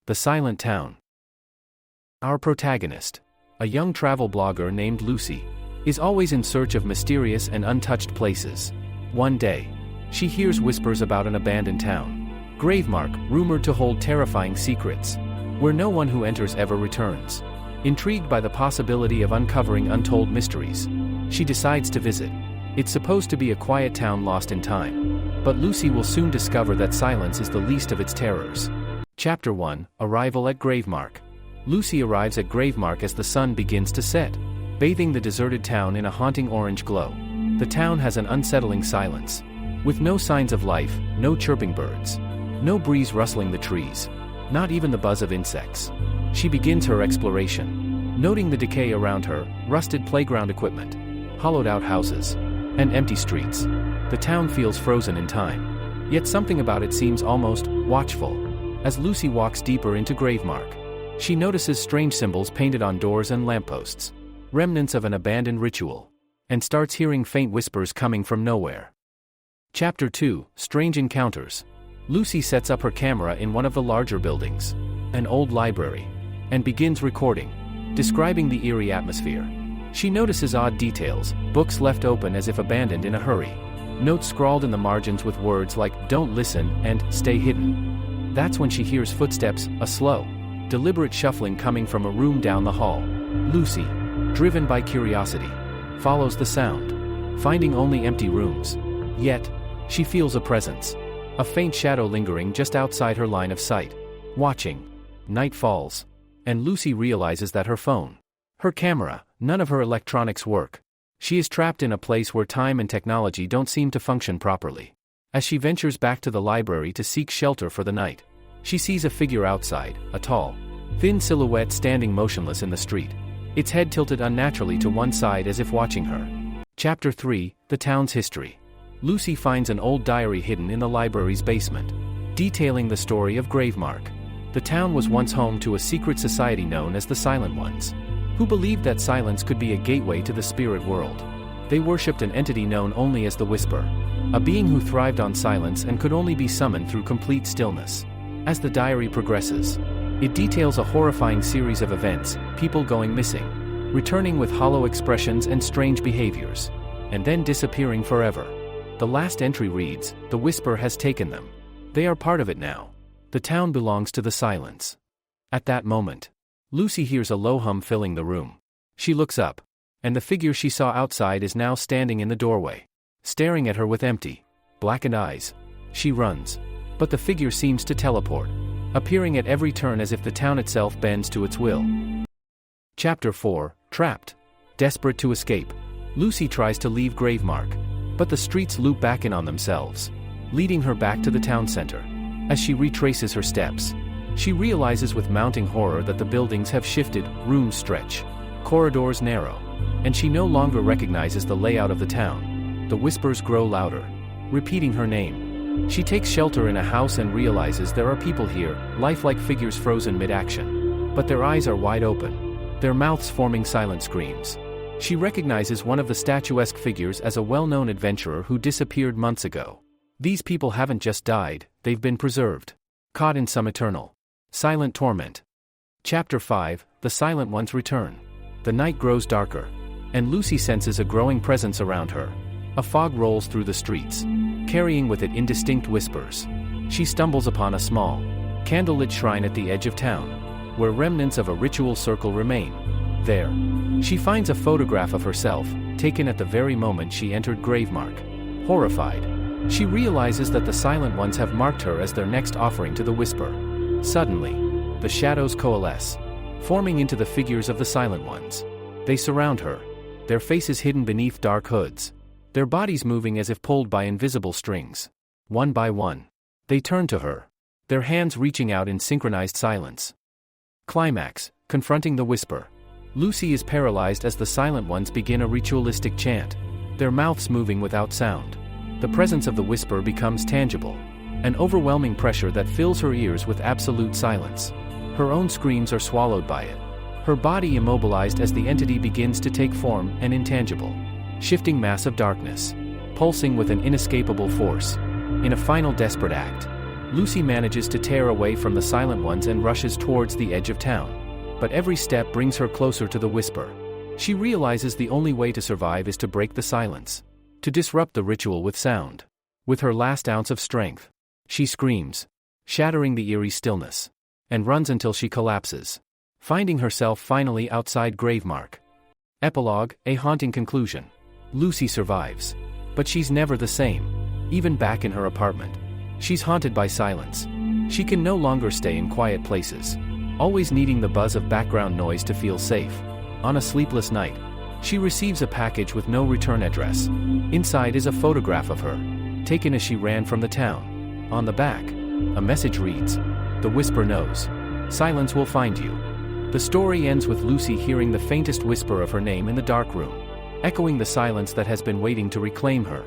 The Silent Town. Our protagonist, a young travel blogger named Lucy, is always in search of mysterious and untouched places. One day, she hears whispers about an abandoned town, Gravemark, rumored to hold terrifying secrets, where no one who enters ever returns. Intrigued by the possibility of uncovering untold mysteries, she decides to visit. It's supposed to be a quiet town lost in time, but Lucy will soon discover that silence is the least of its terrors. Chapter 1: Arrival at Gravemark. Lucy arrives at Gravemark as the sun begins to set, bathing the deserted town in a haunting orange glow. The town has an unsettling silence, with no signs of life, no chirping birds, no breeze rustling the trees, not even the buzz of insects. She begins her exploration, noting the decay around her, rusted playground equipment, hollowed-out houses, and empty streets. The town feels frozen in time, yet something about it seems almost watchful. As Lucy walks deeper into Gravemark, she notices strange symbols painted on doors and lampposts, remnants of an abandoned ritual, and starts hearing faint whispers coming from nowhere. Chapter 2: Strange Encounters. Lucy sets up her camera in one of the larger buildings, an old library, and begins recording, describing the eerie atmosphere. She notices odd details, books left open as if abandoned in a hurry, notes scrawled in the margins with words like "Don't listen" and "Stay hidden." That's when she hears footsteps, a slow, deliberate shuffling coming from a room down the hall. Lucy, driven by curiosity, follows the sound, finding only empty rooms. Yet, she feels a presence, a faint shadow lingering just outside her line of sight. Watching. Night falls, and Lucy realizes that her phone, her camera, none of her electronics work. She is trapped in a place where time and technology don't seem to function properly. As she ventures back to the library to seek shelter for the night, she sees a figure outside, a tall, thin silhouette standing motionless in the street, its head tilted unnaturally to one side as if watching her. Chapter 3: The Town's History. Lucy finds an old diary hidden in the library's basement, detailing the story of Gravemark. The town was once home to a secret society known as the Silent Ones, who believed that silence could be a gateway to the spirit world. They worshipped an entity known only as the Whisper, a being who thrived on silence and could only be summoned through complete stillness. As the diary progresses, it details a horrifying series of events, people going missing, returning with hollow expressions and strange behaviors, and then disappearing forever. The last entry reads, "The Whisper has taken them. They are part of it now. The town belongs to the silence." At that moment, Lucy hears a low hum filling the room. She looks up, and the figure she saw outside is now standing in the doorway, staring at her with empty, blackened eyes. She runs, but the figure seems to teleport, appearing at every turn as if the town itself bends to its will. Chapter 4: Trapped. Desperate to escape, Lucy tries to leave Gravemark, but the streets loop back in on themselves, leading her back to the town center. As she retraces her steps, she realizes with mounting horror that the buildings have shifted, rooms stretch, corridors narrow, and she no longer recognizes the layout of the town. The whispers grow louder, repeating her name. She takes shelter in a house and realizes there are people here, lifelike figures frozen mid-action. But their eyes are wide open, their mouths forming silent screams. She recognizes one of the statuesque figures as a well-known adventurer who disappeared months ago. These people haven't just died, they've been preserved, caught in some eternal, silent torment. Chapter 5: The Silent Ones Return. The night grows darker, and Lucy senses a growing presence around her. A fog rolls through the streets, carrying with it indistinct whispers. She stumbles upon a small, candlelit shrine at the edge of town, where remnants of a ritual circle remain. There, she finds a photograph of herself, taken at the very moment she entered Gravemark. Horrified, she realizes that the Silent Ones have marked her as their next offering to the Whisper. Suddenly, the shadows coalesce, forming into the figures of the Silent Ones. They surround her, their faces hidden beneath dark hoods, their bodies moving as if pulled by invisible strings. One by one, they turn to her, their hands reaching out in synchronized silence. Climax: confronting the Whisper. Lucy is paralyzed as the Silent Ones begin a ritualistic chant, their mouths moving without sound. The presence of the Whisper becomes tangible, an overwhelming pressure that fills her ears with absolute silence. Her own screams are swallowed by it, her body immobilized as the entity begins to take form, an intangible, shifting mass of darkness, pulsing with an inescapable force. In a final desperate act, Lucy manages to tear away from the silent ones and rushes towards the edge of town. But every step brings her closer to the whisper. She realizes the only way to survive is to break the silence, to disrupt the ritual with sound. With her last ounce of strength, she screams, shattering the eerie stillness, and runs until she collapses, finding herself finally outside Gravemark. Epilogue, a haunting conclusion. Lucy survives. But she's never the same. Even back in her apartment, she's haunted by silence. She can no longer stay in quiet places, always needing the buzz of background noise to feel safe. On a sleepless night, she receives a package with no return address. Inside is a photograph of her, taken as she ran from the town. On the back, a message reads, "The whisper knows. Silence will find you." The story ends with Lucy hearing the faintest whisper of her name in the dark room, echoing the silence that has been waiting to reclaim her.